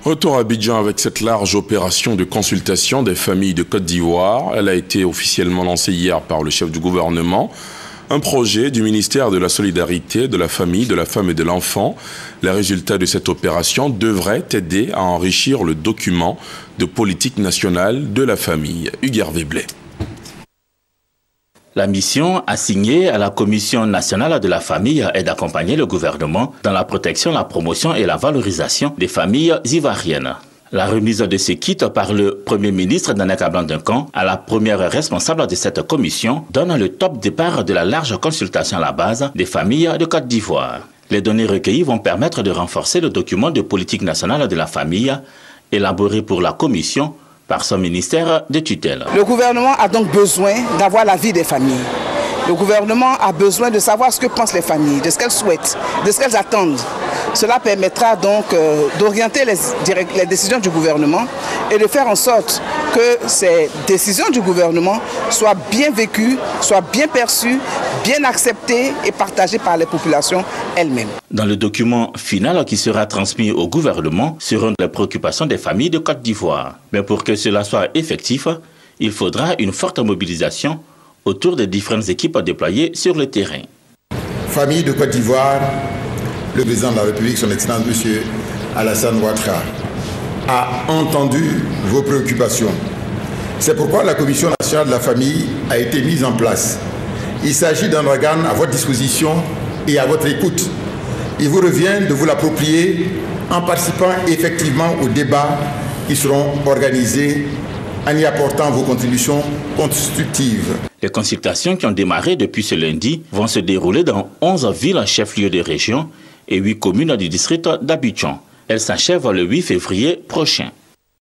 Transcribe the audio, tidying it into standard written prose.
Retour à Abidjan avec cette large opération de consultation des familles de Côte d'Ivoire. Elle a été officiellement lancée hier par le chef du gouvernement. Un projet du ministère de la Solidarité, de la Famille, de la Femme et de l'Enfant. Les résultats de cette opération devraient aider à enrichir le document de politique nationale de la famille. Hugues Veblé. La mission assignée à la Commission nationale de la famille est d'accompagner le gouvernement dans la protection, la promotion et la valorisation des familles ivoiriennes. La remise de ce kit par le Premier ministre Danek Ablan-Duncan à la première responsable de cette commission donne le top départ de la large consultation à la base des familles de Côte d'Ivoire. Les données recueillies vont permettre de renforcer le document de politique nationale de la famille élaboré pour la commission par son ministère de tutelle. Le gouvernement a donc besoin d'avoir l'avis des familles. Le gouvernement a besoin de savoir ce que pensent les familles, de ce qu'elles souhaitent, de ce qu'elles attendent. Cela permettra donc d'orienter les décisions du gouvernement et de faire en sorte que ces décisions du gouvernement soient bien vécues, soient bien perçues, bien acceptées et partagées par les populations elles-mêmes. Dans le document final qui sera transmis au gouvernement seront les préoccupations des familles de Côte d'Ivoire. Mais pour que cela soit effectif, il faudra une forte mobilisation autour des différentes équipes déployées sur le terrain. Famille de Côte d'Ivoire, le président de la République, son Excellence M. Alassane Ouattara, a entendu vos préoccupations. C'est pourquoi la Commission nationale de la famille a été mise en place. Il s'agit d'un organe à votre disposition et à votre écoute. Il vous revient de vous l'approprier en participant effectivement aux débats qui seront organisés en y apportant vos contributions constructives. Les consultations qui ont démarré depuis ce lundi vont se dérouler dans 11 villes chefs-lieux de région et 8 communes du district d'Abidjan. Elles s'achèvent le 8 février prochain.